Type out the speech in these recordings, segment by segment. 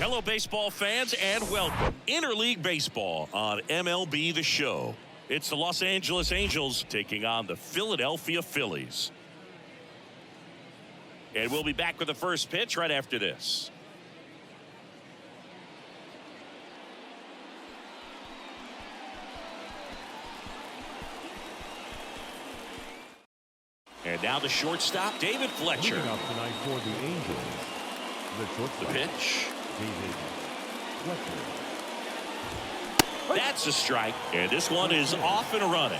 Hello, baseball fans, and welcome. Interleague Baseball on MLB The Show. It's the Los Angeles Angels taking on the Philadelphia Phillies. And we'll be back with the first pitch right after this. And now the shortstop, David Fletcher. Leading up tonight for the Angels, the shortstop, the pitch. David Fletcher. That's a strike, and this one is off and running.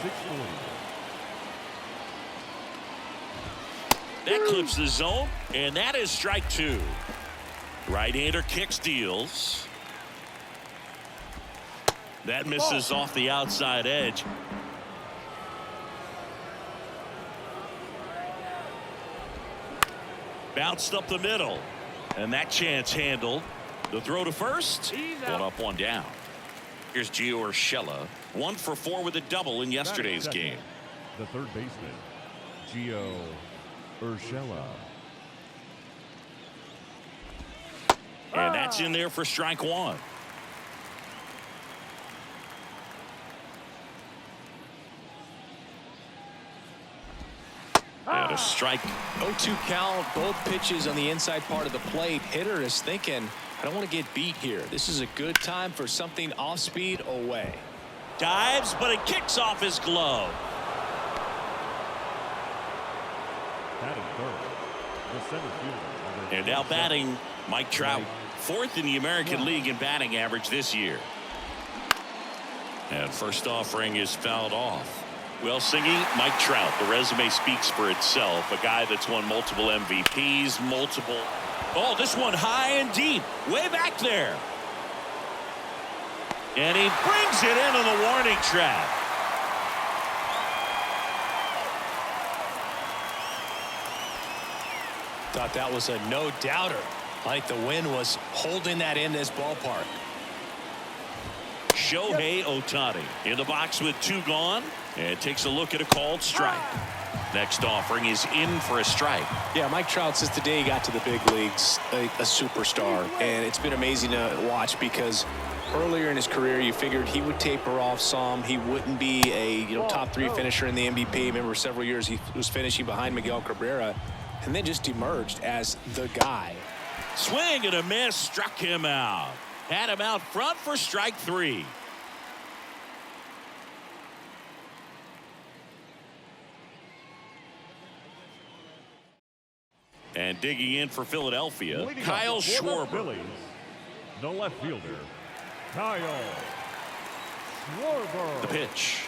That clips the zone, and that is strike two. Right-hander kicks, deals. That misses off the outside edge. Bounced up the middle, and that chance handled. The throw to first, one up, one down. Here's Gio Urshela, 1 for 4 with a double in yesterday's game. The third baseman, Gio Urshela. And that's in there for strike one. And a strike. 0-2 count, both pitches on the inside part of the plate. Hitter is thinking, I don't want to get beat here. This is a good time for something off speed away. Dives, but it kicks off his glove. Batting third, the center fielder. And now batting, Mike Trout, 4th in the American League in batting average this year. And first offering is fouled off. Well, Singy, Mike Trout, the resume speaks for itself. A guy that's won multiple MVPs, multiple. Oh, this one high and deep, way back there. And he brings it in on the warning track. Thought that was a no-doubter. Like the wind was holding that in this ballpark. Shohei Ohtani in the box with 2 gone, and takes a look at a called strike. Next offering is in for a strike. Yeah, Mike Trout, since the day he got to the big leagues, a superstar. And it's been amazing to watch because earlier in his career, you figured he would taper off some. He wouldn't be a top 3 finisher in the MVP. Remember, several years he was finishing behind Miguel Cabrera, and then just emerged as the guy. Swing and a miss, struck him out. Had him out front for strike 3. And digging in for Philadelphia, Kyle Schwarber. Phillies, the left fielder, Kyle Schwarber. The pitch.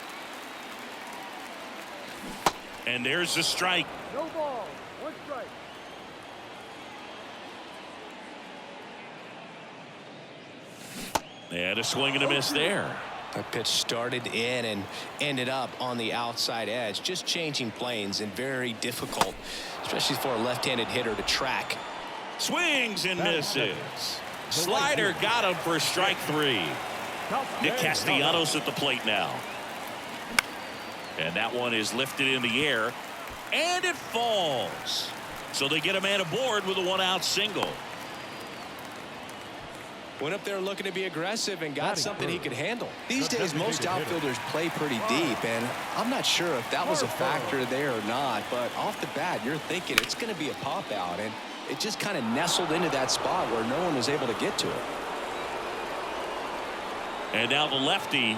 And there's the strike. No ball, 1 strike. And a swing and a miss there. That pitch started in and ended up on the outside edge, just changing planes, and very difficult, especially for a left-handed hitter to track. Swings and misses. Slider got him for strike 3. Nick Castellanos at the plate now. And that one is lifted in the air, and it falls. So they get a man aboard with a 1-out single. Went up there looking to be aggressive and got something he could handle. These days, most outfielders play pretty deep, and I'm not sure if that was a factor there or not, but off the bat, you're thinking it's going to be a pop-out, and it just kind of nestled into that spot where no one was able to get to it. And now the lefty,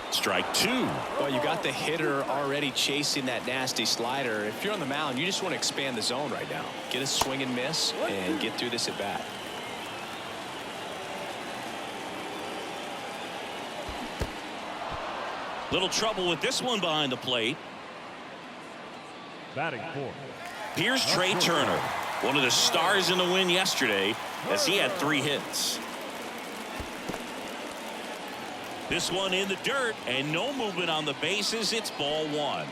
strike 2. Well, you got the hitter already chasing that nasty slider. If you're on the mound, you just want to expand the zone right now. Get a swing and miss and get through this at bat. Little trouble with this one behind the plate. Batting fourth. Here's Trey Turner, one of the stars in the win yesterday, as he had 3 hits. This one in the dirt, and no movement on the bases. It's ball 1.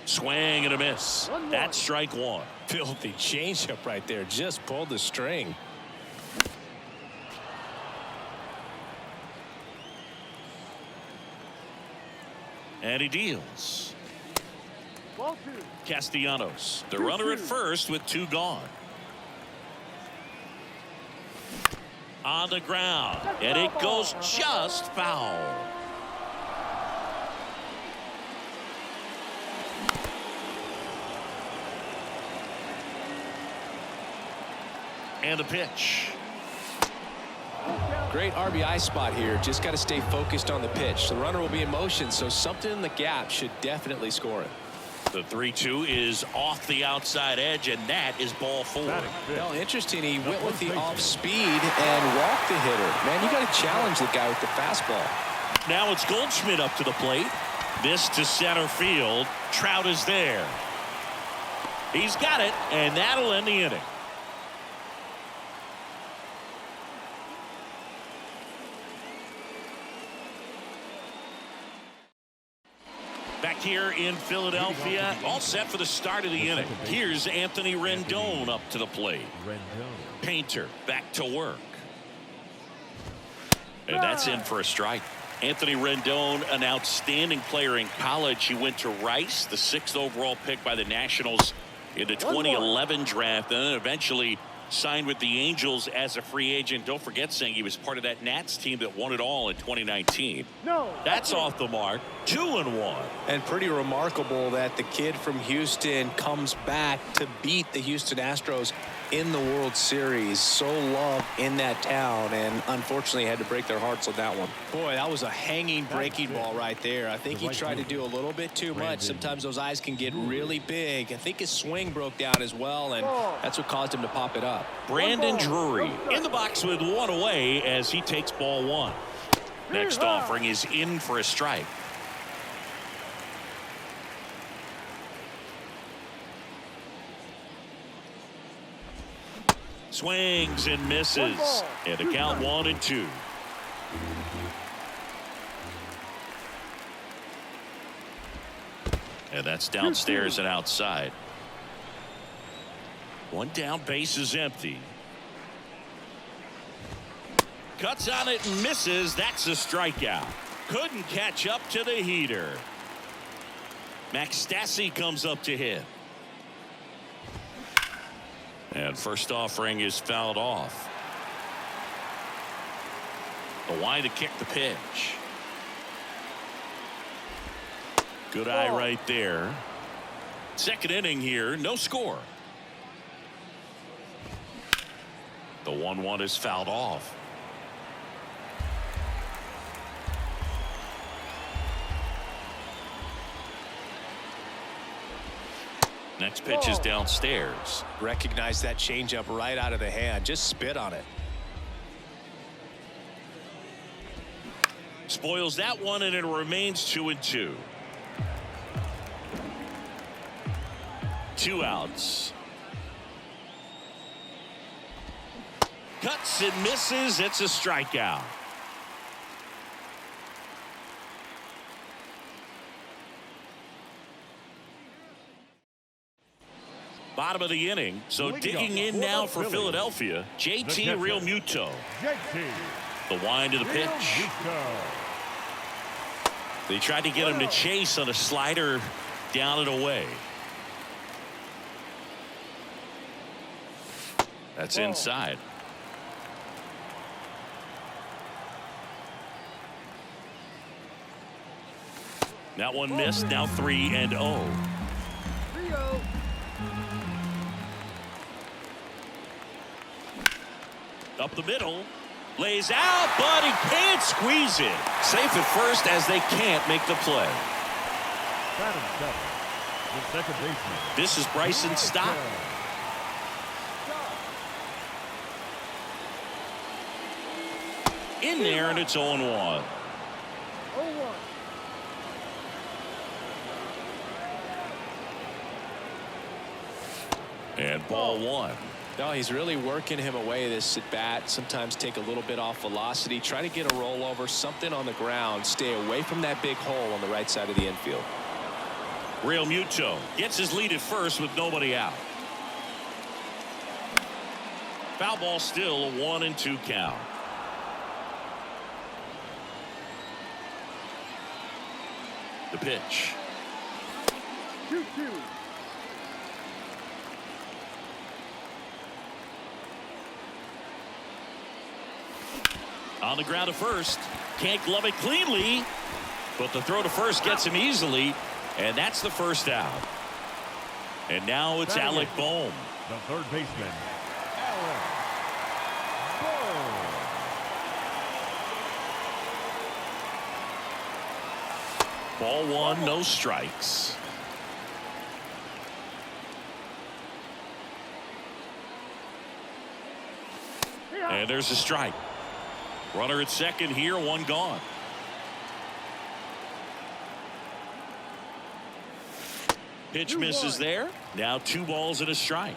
Swing and a miss. That's strike 1. Filthy changeup right there. Just pulled the string. And he deals. Ball two. Castellanos, the runner at first with 2 gone. On the ground, and it goes just foul. And the pitch. Great RBI spot here. Just got to stay focused on the pitch. The runner will be in motion, so something in the gap should definitely score it. The 3-2 is off the outside edge, and that is ball 4. Well, interesting. He went with the off speed and walked the hitter. Man, you got to challenge the guy with the fastball. Now it's Goldschmidt up to the plate. This to center field. Trout is there. He's got it, and that'll end the inning. Back here in Philadelphia, all set for the start of the inning. Here's Anthony Rendon up to the plate. Painter back to work. And that's in for a strike. Anthony Rendon, an outstanding player in college. He went to Rice, the 6th overall pick by the Nationals in the 2011 draft, and then eventually signed with the Angels as a free agent. Don't forget, saying he was part of that Nats team that won it all in 2019. That's off the mark. 2-1. And pretty remarkable that the kid from Houston comes back to beat the Houston Astros in the World Series. So loved in that town, and unfortunately had to break their hearts on that one. Boy, that was a hanging breaking ball right there. I think he tried to do a little bit too much. Sometimes those eyes can get really big. I think his swing broke down as well, and that's what caused him to pop it up. Brandon Drury in the box with 1 away as he takes ball 1. Next offering is in for a strike. Swings and misses. And the count 1-2. And that's downstairs and outside. 1 down, base is empty. Cuts on it and misses. That's a strikeout. Couldn't catch up to the heater. Max Stassi comes up to hit. And first offering is fouled off. The line to kick the pitch. Good eye right there. Second inning here, no score. The 1-1 is fouled off. Next pitch is downstairs. Recognize that changeup right out of the hand. Just spit on it. Spoils that one, and it remains 2-2. 2 outs. Cuts and misses. It's a strikeout. Bottom of the inning, so digging in now for Philadelphia, JT Realmuto. The wind of the pitch. They tried to get him to chase on a slider down and away. That's inside. That one missed. Now 3-0. Up the middle, lays out, but he can't squeeze it. Safe at first as they can't make the play. This is Bryson Stott. In there, and it's 0-1. And ball 1. No, he's really working him away this at bat. Sometimes take a little bit off velocity. Try to get a rollover, something on the ground. Stay away from that big hole on the right side of the infield. Realmuto gets his lead at first with nobody out. Foul ball, still a 1-2 count. The pitch. 2-2. On the ground to first. Can't glove it cleanly. But the throw to first gets him easily. And that's the first out. And now it's Alec Bohm. The third baseman, Alec Bohm. Ball one, no strikes. And there's a strike. Runner at second here, one gone. Pitch misses there. Now 2 balls and a strike.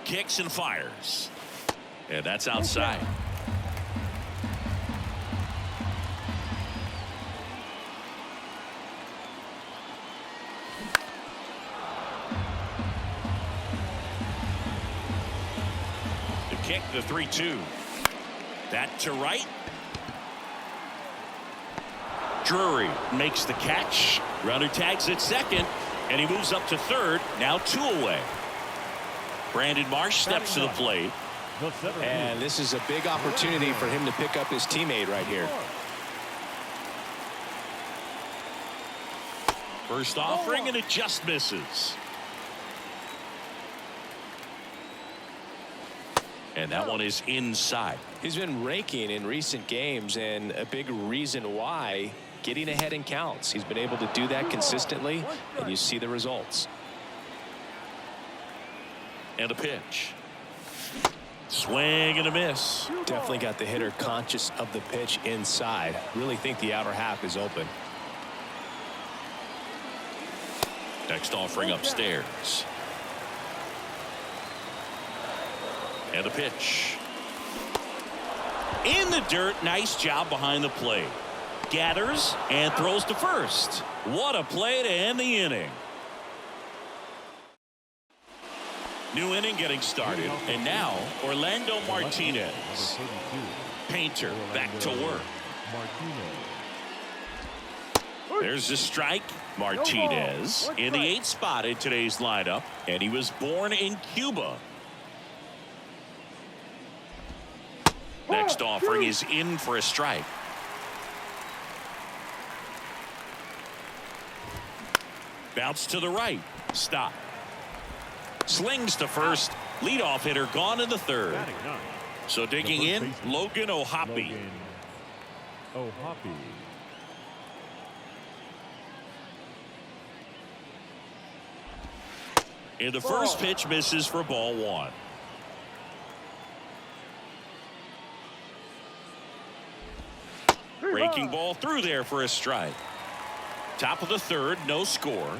Kicks and fires. And that's outside. Kick, the 3-2. That to right. Drury makes the catch. Runner tags at second, and he moves up to third. Now 2 away. Brandon Marsh steps to the plate. And this is a big opportunity for him to pick up his teammate right here. First offering, and it just misses. And that one is inside. He's been raking in recent games, and a big reason why, getting ahead in counts. He's been able to do that consistently, and you see the results. And a pitch. Swing and a miss. Definitely got the hitter conscious of the pitch inside. Really think the outer half is open. Next offering upstairs. And a pitch. In the dirt. Nice job behind the plate. Gathers and throws to first. What a play to end the inning. New inning getting started. And now Orlando Martinez. Painter back to work. There's a strike. Martinez in the 8th spot in today's lineup. And he was born in Cuba. Next offering is in for a strike. Bounce to the right. Stop. Slings to first. Leadoff hitter gone in the third. So digging in, Logan O'Hoppe. In the first pitch, misses for ball 1. Breaking ball through there for a strike. Top of the third, no score.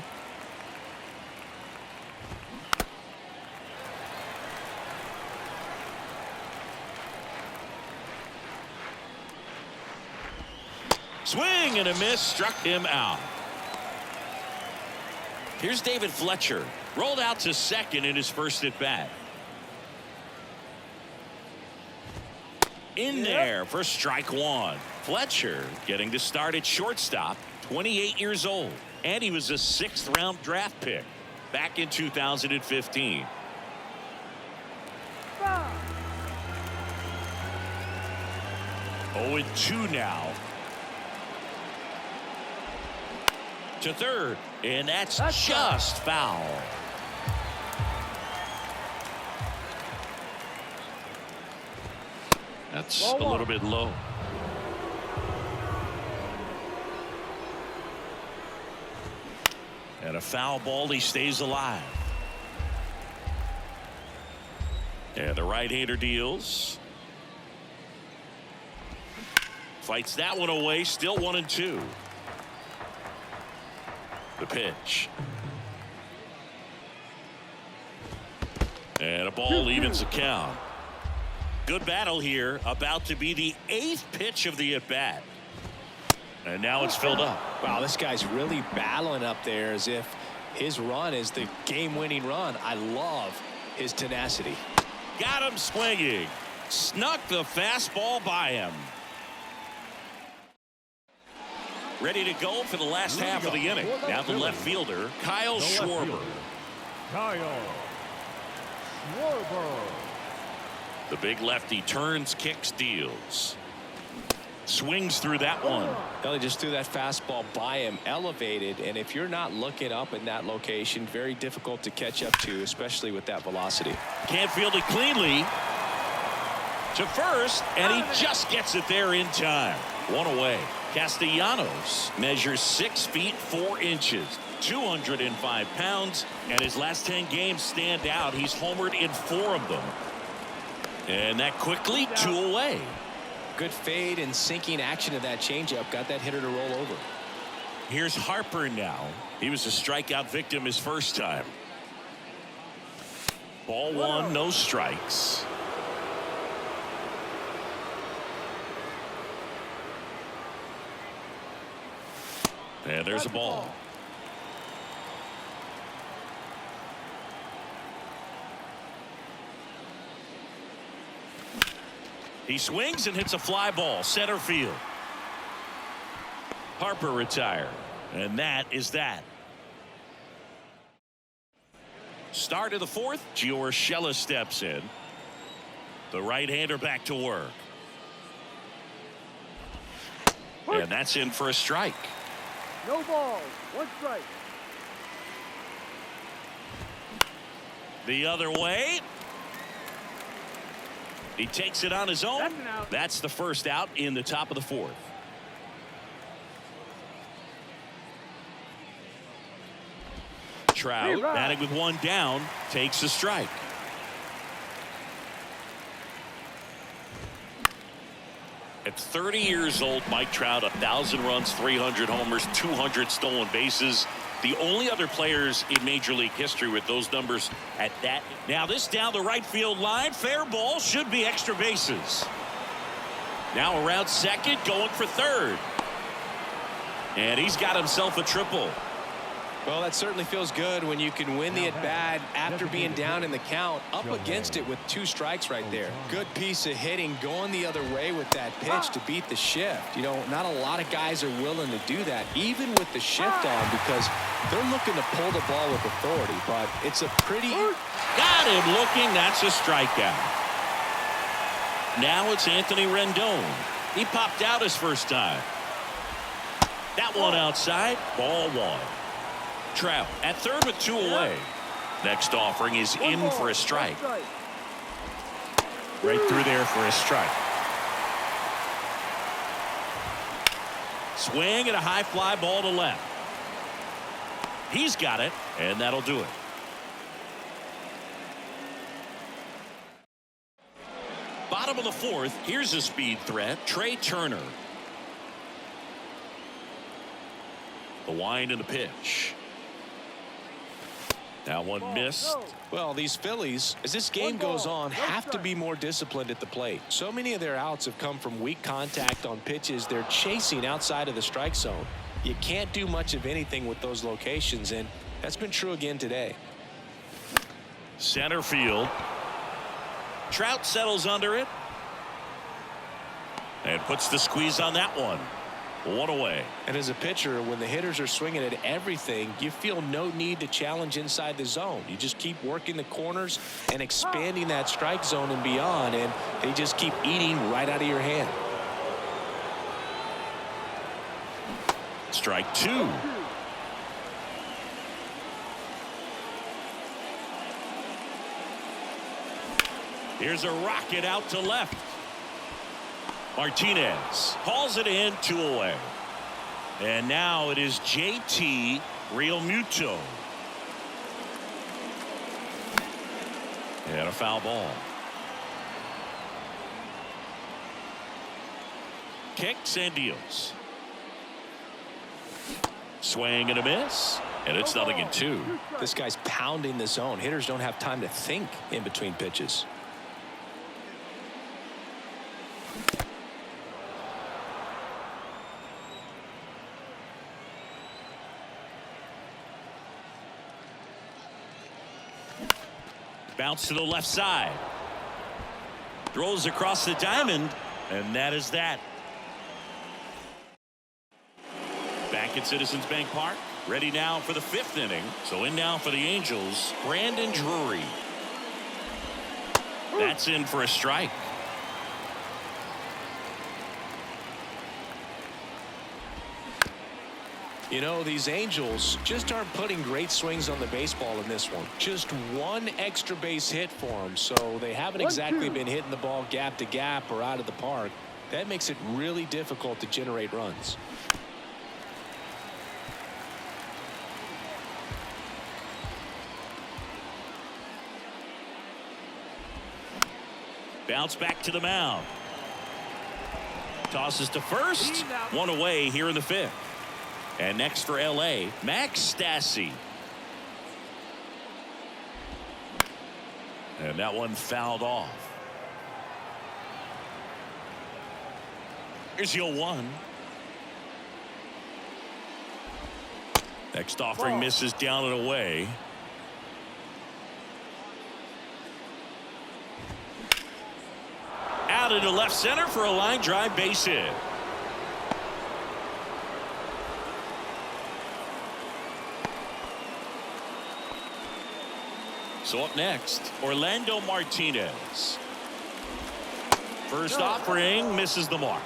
Swing and a miss, struck him out. Here's David Fletcher. Rolled out to second in his first at bat. In there for strike 1. Fletcher getting to start at shortstop, 28 years old. And he was a 6th round draft pick back in 2015. 0-2 now. To third, and that's just foul. That's a little bit low. And a foul ball, he stays alive. And the right-hander deals. Fights that one away, still 1-2. The pitch. And a ball evens the count. Good battle here, about to be the 8th pitch of the at-bat. And now it's filled up. Wow, this guy's really battling up there as if his run is the game-winning run. I love his tenacity. Got him swinging. Snuck the fastball by him. Ready to go for the last half of the inning. Now the left fielder, Kyle Schwarber. Kyle Schwarber. The big lefty turns, kicks, deals. Swings through that one. Well, he just threw that fastball by him, elevated, and if you're not looking up in that location, very difficult to catch up to, especially with that velocity. Can't field it cleanly. To first, and he just gets it there in time. One away. Castellanos measures 6 feet 4 inches, 205 pounds, and his last 10 games stand out. He's homered in 4 of them. And that quickly, 2 away. Good fade and sinking action of that changeup got that hitter to roll over. Here's Harper now. He was a strikeout victim his first time. Ball 1, no strikes. And there's a ball. He swings and hits a fly ball center field. Harper retired, and that is that. Start of the 4th, Gio Urshela steps in. The right-hander back to work. And that's in for a strike. No balls. 1 strike. The other way. He takes it on his own. That's an out. That's the first out in the top of the 4th. Trout batting with 1 down, takes a strike. At 30 years old, Mike Trout, 1,000 runs, 300 homers, 200 stolen bases. The only other players in Major League history with those numbers at that. Now this down the right field line. Fair ball, should be extra bases. Now around second, going for third. And he's got himself a triple. Well, that certainly feels good when you can win the at-bat after being down in the count, up against it with 2 strikes right there. Good piece of hitting, going the other way with that pitch to beat the shift. You know, not a lot of guys are willing to do that, even with the shift on, because they're looking to pull the ball with authority, but it's a pretty... Got him looking. That's a strikeout. Now it's Anthony Rendon. He popped out his first time. That one outside. Ball 1. Trout at third with 2 away. Next offering is in for a strike. Right through there for a strike. Swing and a high fly ball to left. He's got it, and that'll do it. Bottom of the 4th, here's a speed threat, Trey Turner. The wind and the pitch. That one missed. Well, these Phillies, as this game goes on, have to be more disciplined at the plate. So many of their outs have come from weak contact on pitches they're chasing outside of the strike zone. You can't do much of anything with those locations, and that's been true again today. Center field. Trout settles under it. And puts the squeeze on that one. 1 away. And as a pitcher, when the hitters are swinging at everything, you feel no need to challenge inside the zone. You just keep working the corners and expanding that strike zone and beyond, and they just keep eating right out of your hand. Strike 2. Here's a rocket out to left. Martinez hauls it in, 2 away. And now it is JT Realmuto. And a foul ball. Kicks and deals. Swing and a miss. And it's 0-2. This guy's pounding the zone. Hitters don't have time to think in between pitches. Bounce to the left side. Throws across the diamond, and that is that. Back at Citizens Bank Park. Ready now for the 5th inning. So in now for the Angels, Brandon Drury. That's in for a strike. You know, these Angels just aren't putting great swings on the baseball in this one. Just one extra base hit for them, so they haven't exactly been hitting the ball gap to gap or out of the park. That makes it really difficult to generate runs. Bounce back to the mound. Tosses to first. One away here in the 5th. And next for L.A., Max Stassi. And that one fouled off. Here's your 1. Next offering misses down and away. Out into left center for a line drive base hit. So up next, Orlando Martinez. First offering misses the mark.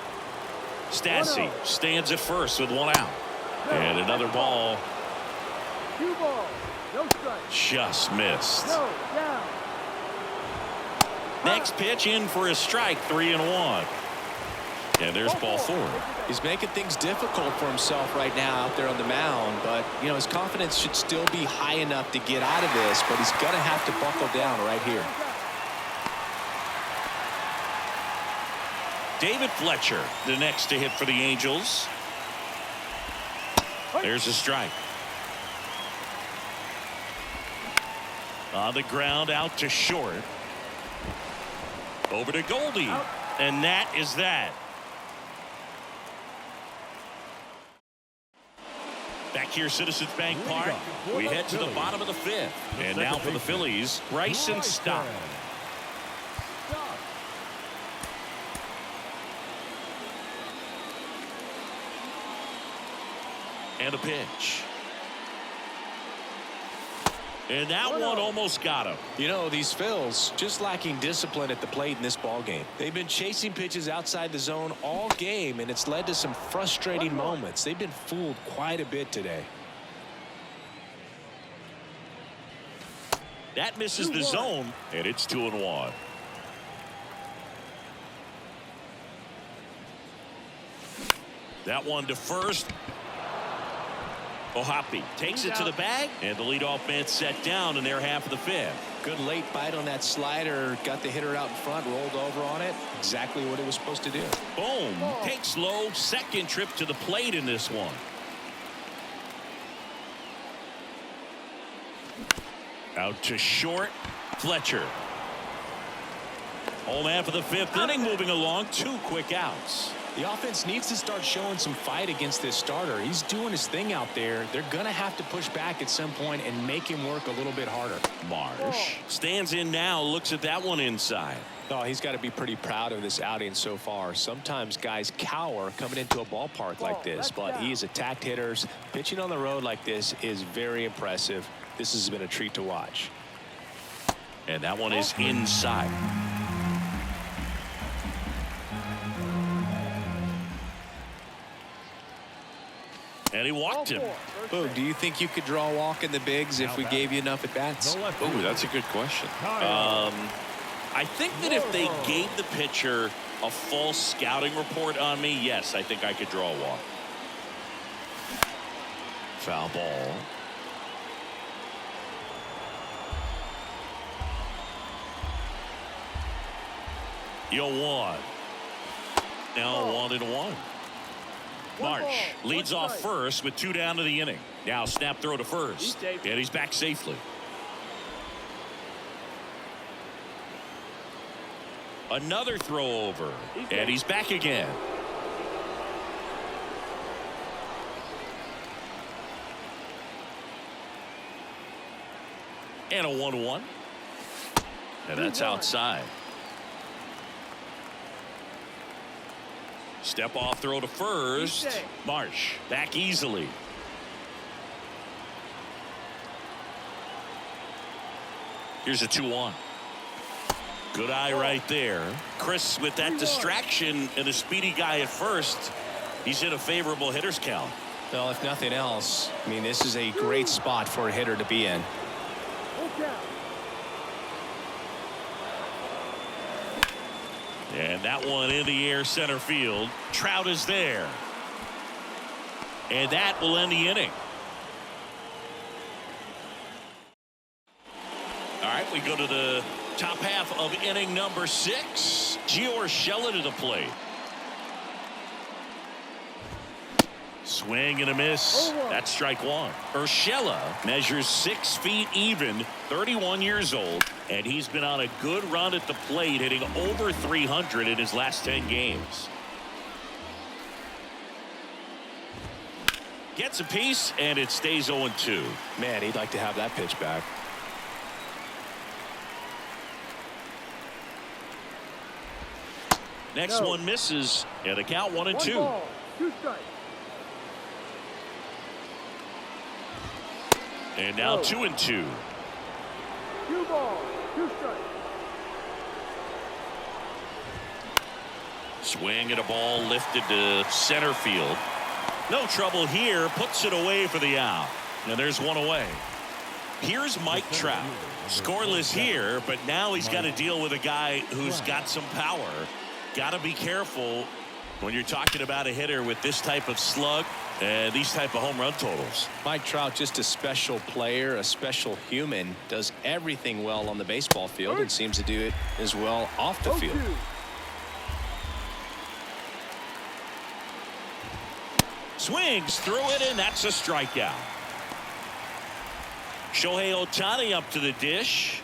Stassi stands at first with 1 out. And another ball. 2 balls, no strike. Just missed. No, down. Next pitch in for a strike, 3-1. And there's ball 4. He's making things difficult for himself right now out there on the mound, but you know his confidence should still be high enough to get out of this, but he's gonna have to buckle down right here. David Fletcher, the next to hit for the Angels. There's a strike. On the ground, out to short. Over to Goldie. And that is that. Back here, Citizens Bank Park. We head to the bottom of the 5th. And now for the Phillies, Bryson Stott. And a pitch. And that one almost got him. You know, these Phils just lacking discipline at the plate in this ball game. They've been chasing pitches outside the zone all game, and it's led to some frustrating moments. They've been fooled quite a bit today. That misses the zone, and it's 2-1. That one to first. Ohapi takes it to the bag, and the leadoff man set down in their half of the 5th. Good late bite on that slider. Got the hitter out in front, rolled over on it. Exactly what it was supposed to do. Boom. Takes low. Second trip to the plate in this one. Out to short. Fletcher. Home half of the 5th inning, moving along. 2 quick outs. The offense needs to start showing some fight against this starter. He's doing his thing out there. They're going to have to push back at some point and make him work a little bit harder. Marsh stands in now, looks at that one inside. Oh, he's got to be pretty proud of this outing so far. Sometimes guys cower coming into a ballpark like this, but he's attacked hitters. Pitching on the road like this is very impressive. This has been a treat to watch. And that one is inside. And he walked him. Boog, do you think you could draw a walk in the bigs if we gave you enough at bats? Oh, that's a good question. I think that if they gave the pitcher a full scouting report on me, yes, I think I could draw a walk. Foul ball. You'll 1. Now 1-1. Marsh leads off first with 2 down to the inning. Now snap throw to first. And he's back safely. Another throw over. And he's back again. And a 1-1. And that's outside. Step off throw to first. Marsh back easily. Here's a 2-1. Good eye right there. Chris, with that distraction and a speedy guy at first, he's in a favorable hitter's count. Well, if nothing else, I mean, this is a great spot for a hitter to be in. And that one in the air center field. Trout is there. And that will end the inning. All right, we go to the top half of inning number 6. Gio Urshela to the plate. Swing and a miss. That's strike 1. Urshela measures 6 feet even, 31 years old, and he's been on a good run at the plate, hitting over 300 in his last 10 games. Gets a piece, and it stays 0-2. Man, he'd like to have that pitch back. Next one misses, and the count 1-2. 2 strikes. And now 2-2. 2 balls, 2 strikes. Swing and a ball lifted to center field. No trouble here. Puts it away for the out. And there's one away. Here's Mike Trout. Scoreless here, but now he's got to deal with a guy who's got some power. Got to be careful when you're talking about a hitter with this type of slug and these type of home run totals. Mike Trout, just a special player, a special human, does everything well on the baseball field and seems to do it as well off the field. Swings through it, and that's a strikeout. Shohei Ohtani up to the dish.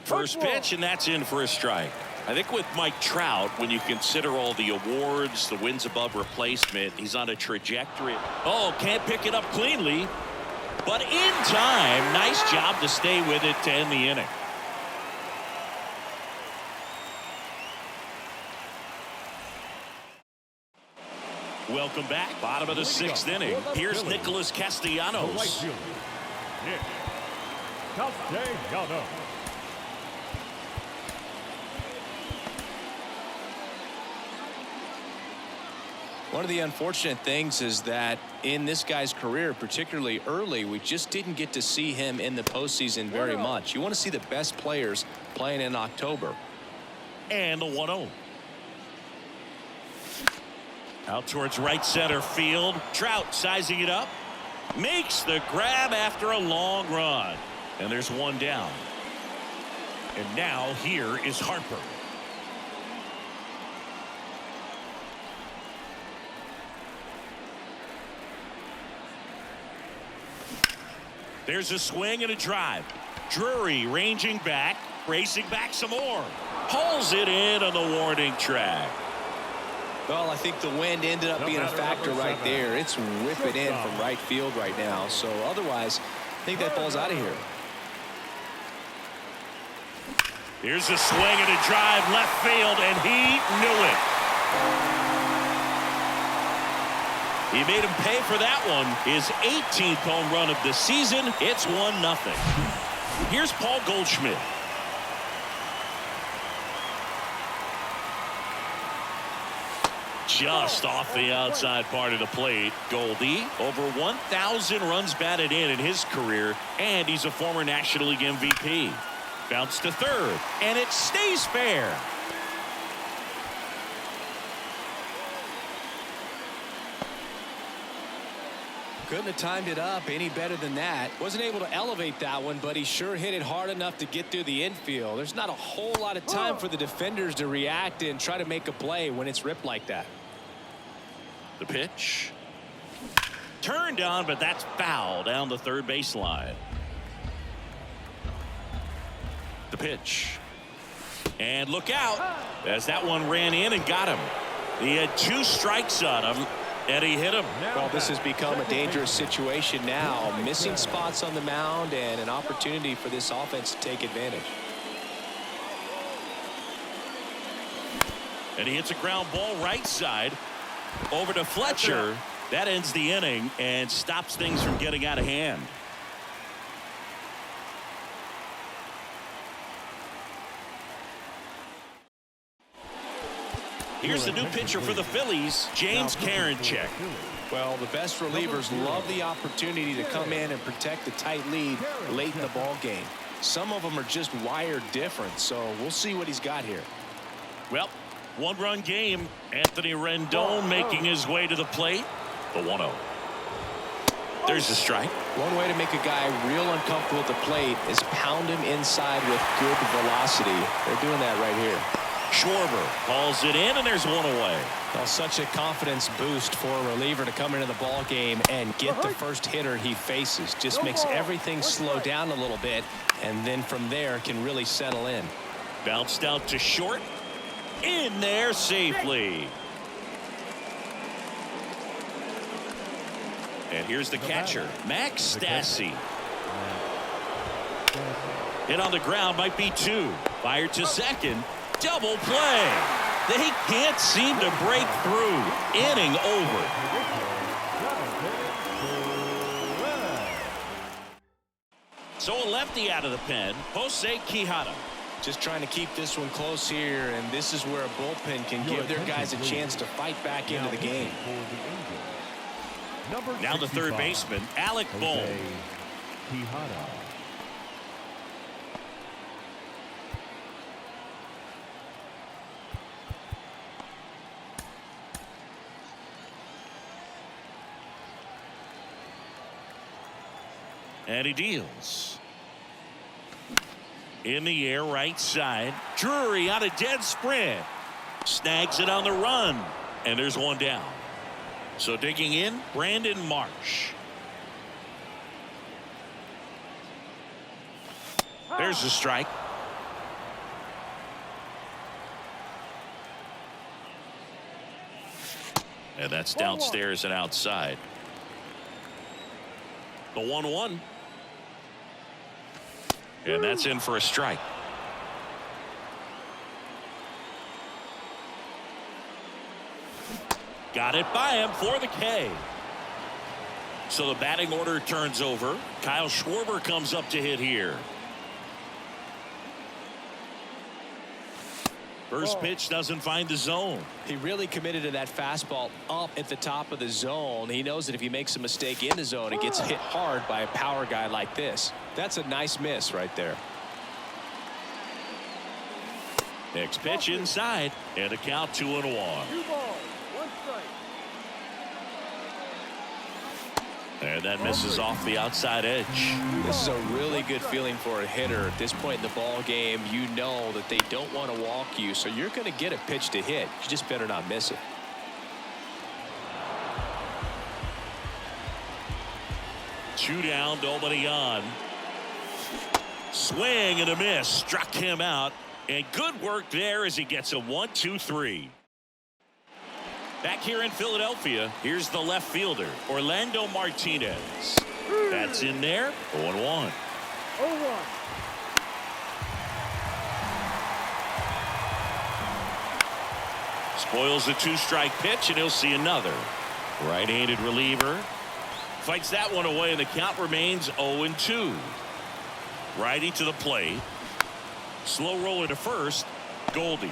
First pitch, and that's in for a strike. I think with Mike Trout, when you consider all the awards, the wins above replacement, he's on a trajectory. Oh, can't pick it up cleanly, but in time. Nice job to stay with it to end the inning. Welcome back. Bottom of the 6th inning. Here's Nicholas Castellanos. Castellanos. One of the unfortunate things is that in this guy's career, particularly early, we just didn't get to see him in the postseason very much. You want to see the best players playing in October. And the 1-0. Out towards right center field. Trout sizing it up. Makes the grab after a long run. And there's one down. And now here is Harper. There's a swing and a drive. Drury ranging back, racing back some more. Hauls it in on the warning track. Well, I think the wind ended up being a factor right there. It's whipping in from right field right now. So otherwise, I think that ball's out of here. Here's a swing and a drive left field, and he knew it. He made him pay for that one. His 18th home run of the season. It's 1-0. Here's Paul Goldschmidt. Just off the outside part of the plate. Goldie, over 1,000 runs batted in his career, and he's a former National League MVP. Bounce to third, and it stays fair. Couldn't have timed it up any better than that. Wasn't able to elevate that one, but he sure hit it hard enough to get through the infield. There's not a whole lot of time for the defenders to react and try to make a play when it's ripped like that. The pitch. Turned on, but that's foul down the third baseline. The pitch. And look out, as that one ran in and got him. He had 2 strikes on him. And he hit him. Well, this has become a dangerous situation now. Missing spots on the mound and an opportunity for this offense to take advantage. And he hits a ground ball right side over to Fletcher. That ends the inning and stops things from getting out of hand. Here's the new pitcher for the Phillies, James Karinchak. Well, the best relievers love the opportunity to come in and protect a tight lead late in the ball game. Some of them are just wired different, so we'll see what he's got here. Well, one-run game. Anthony Rendon making his way to the plate. The 1-0. There's the strike. One way to make a guy real uncomfortable at the plate is pound him inside with good velocity. They're doing that right here. Schwarber calls it in, and there's one away. Well, such a confidence boost for a reliever to come into the ball game and get the first hitter he faces. Just makes everything slow down a little bit, and then from there can really settle in. Bounced out to short. In there safely. And here's the catcher, Max Stassi. Hit on the ground, might be 2. Fired to second. Double play. They can't seem to break through. Inning over. So a lefty out of the pen, Jose Quijada. Just trying to keep this one close here, and this is where a bullpen can give their guys a chance to fight back into the game. Now the third baseman, Alec Bohm. And he deals. In the air, right side. Drury on a dead sprint. Snags it on the run. And there's one down. So digging in, Brandon Marsh. There's the strike. And that's downstairs and outside. The 1-1. And that's in for a strike. Got it by him for the K. So the batting order turns over. Kyle Schwarber comes up to hit here. First pitch doesn't find the zone. He really committed to that fastball up at the top of the zone. He knows that if he makes a mistake in the zone, it gets hit hard by a power guy like this. That's a nice miss right there. Next pitch inside, and a count 2-1. 2 balls, 1 strike. And that misses off the outside edge. This is a really good feeling for a hitter. At this point in the ball game, you know that they don't want to walk you, so you're going to get a pitch to hit. You just better not miss it. Two down, nobody on. Swing and a miss. Struck him out. And good work there as he gets a 1-2-3. Back here in Philadelphia, here's the left fielder, Orlando Martinez. That's in there, 0-1. 0-1. Spoils the 2-strike pitch, and he'll see another. Right-handed reliever. Fights that one away, and the count remains 0-2. Righty to the plate. Slow roller to first. Goldie.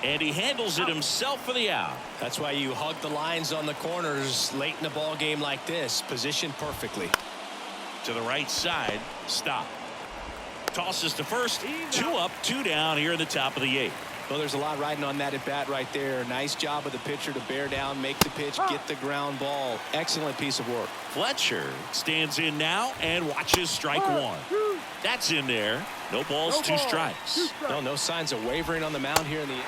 And he handles it himself for the out. That's why you hug the lines on the corners late in a ball game like this. Positioned perfectly. To the right side. Stop. Tosses to first. 2 up, 2 down here in the top of the 8th. Well, there's a lot riding on that at bat right there. Nice job of the pitcher to bear down, make the pitch, get the ground ball. Excellent piece of work. Fletcher stands in now and watches strike 1. That's in there. No balls, 2 strikes. No signs of wavering on the mound here in the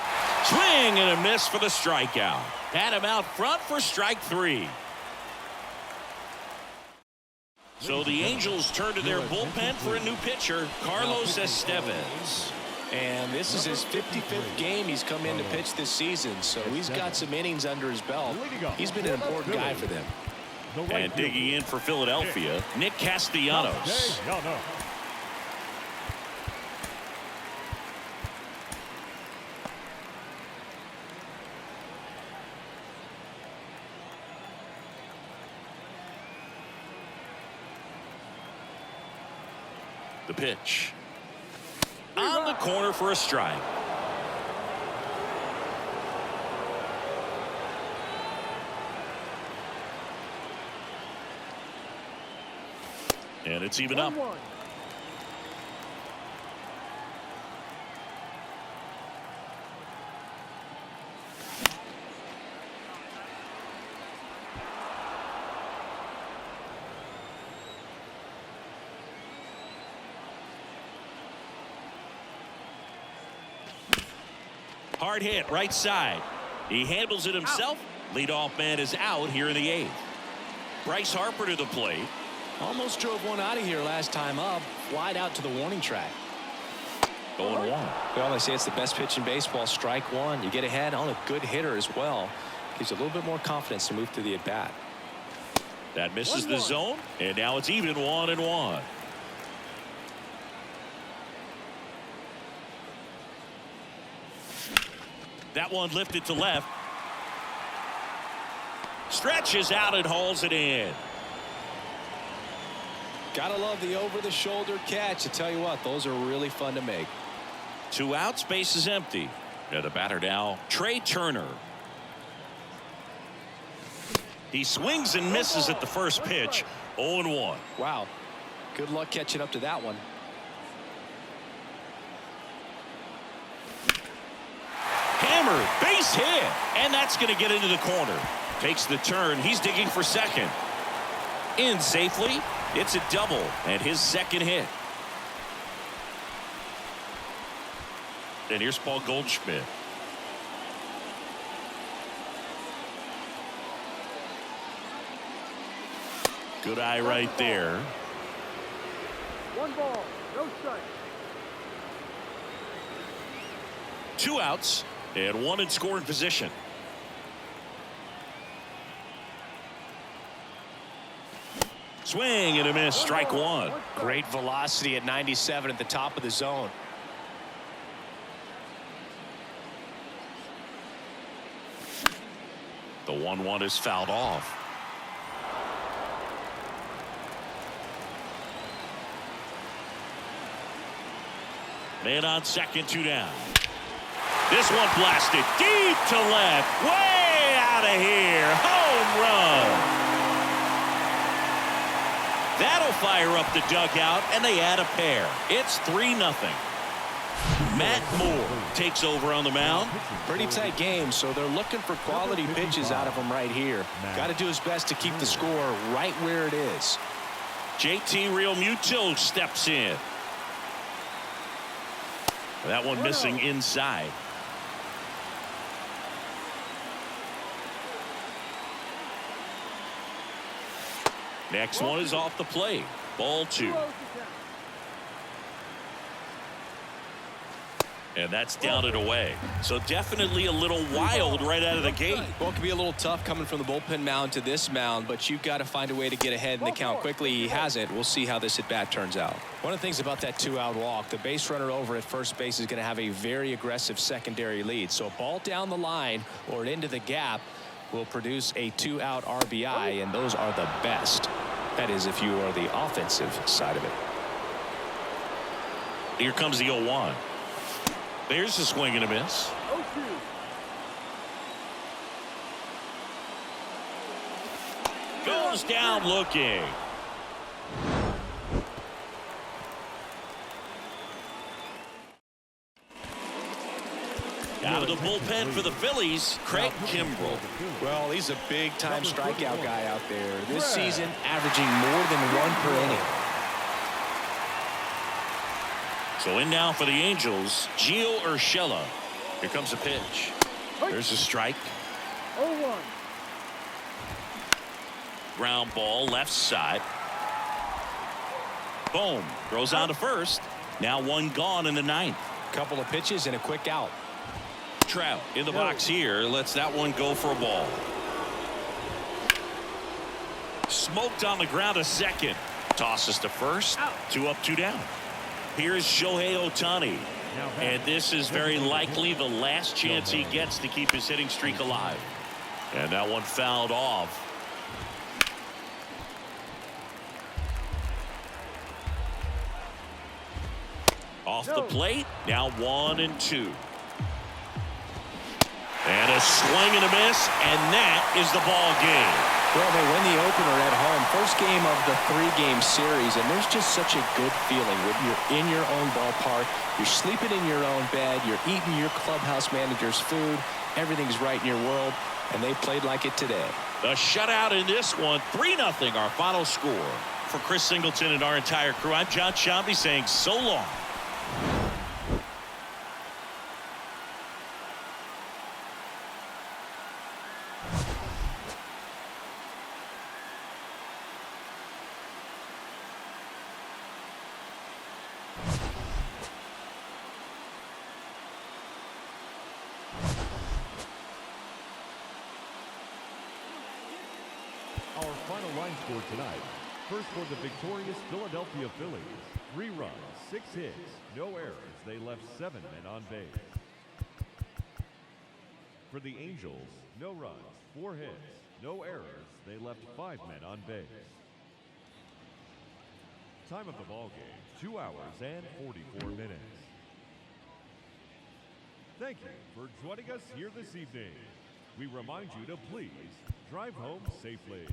swing and a miss for the strikeout. Had him out front for strike 3. So the Angels turn to their bullpen for a new pitcher, Carlos Estevez. And this is his 55th game he's come in to pitch this season, so he's got some innings under his belt. He's been an important guy for them. And digging in for Philadelphia, Nick Castellanos. The pitch. On the corner for a strike. And it's even up. 1-1. Hard hit right side. He handles it himself. Leadoff man is out here in the 8th. Bryce Harper to the plate. Almost drove one out of here last time up. Flied out to the warning track. 0-1. Well, they say it's the best pitch in baseball. Strike one. You get ahead on a good hitter as well. Gives you a little bit more confidence to move through the at-bat. That misses the 1-1. zone. And now it's even 1-1. That one lifted to left. Stretches out and hauls it in. Gotta love the over-the-shoulder catch. I tell you what, those are really fun to make. 2 outs, base is empty. And the batter now, Trey Turner. He swings and misses at the first pitch. 0-1. Wow. Good luck catching up to that one. Hammered, base hit, and that's going to get into the corner. Takes the turn. He's digging for second. In safely. It's a double and his second hit. And here's Paul Goldschmidt. Good eye right there. 1 ball, no strike. 2 outs and 1 in scoring position. Swing and a miss. Strike 1. Great velocity at 97 at the top of the zone. The 1-1 is fouled off. Man on second, 2 down. This one blasted deep to left. Way out of here. Home run. That'll fire up the dugout, and they add a pair. It's 3-0. Matt Moore takes over on the mound. Pretty tight game, so they're looking for quality pitches out of him right here. Got to do his best to keep the score right where it is. JT Realmuto steps in. That one missing inside. Next one is off the plate. Ball 2. And that's down and away. So definitely a little wild right out of the gate. Well, it can be a little tough coming from the bullpen mound to this mound, but you've got to find a way to get ahead in the count quickly. He hasn't. We'll see how this at-bat turns out. One of the things about that 2-out walk, the base runner over at first base is going to have a very aggressive secondary lead. So a ball down the line or into the gap will produce a 2-out RBI, and those are the best. That is, if you are the offensive side of it. Here comes the 0-1. There's a swing and a miss. 0-2. Goes down looking. Out of the bullpen for the Phillies, Craig Kimbrell. Well, he's a big-time strikeout guy out there. This season, averaging more than 1 per inning. So in now for the Angels, Gio Urshela. Here comes a pitch. There's a strike. 0-1. Ground ball left side. Boom. Throws on to first. Now 1 gone in the 9th. Couple of pitches and a quick out. Trout in the box here. Lets that one go for a ball. Smoked on the ground to second. Tosses to first. 2 up, 2 down. Here's Shohei Ohtani. And this is very likely the last chance he gets to keep his hitting streak alive. And that one fouled off. Off the plate. Now 1 and 2. And a swing and a miss, and that is the ball game. Well, they win the opener at home. First game of the 3-game series, and there's just such a good feeling when you're in your own ballpark, you're sleeping in your own bed, you're eating your clubhouse manager's food, everything's right in your world, and they played like it today. The shutout in this one, 3-0 our final score. For Chris Singleton and our entire crew, I'm John Shambi saying so long. Our final line score tonight. First for the victorious Philadelphia Phillies. 3 runs, 6 hits, no errors. They left 7 men on base. For the Angels, no runs, 4 hits, no errors. They left 5 men on base. Time of the ball game, 2 hours and 44 minutes. Thank you for joining us here this evening. We remind you to please drive home safely.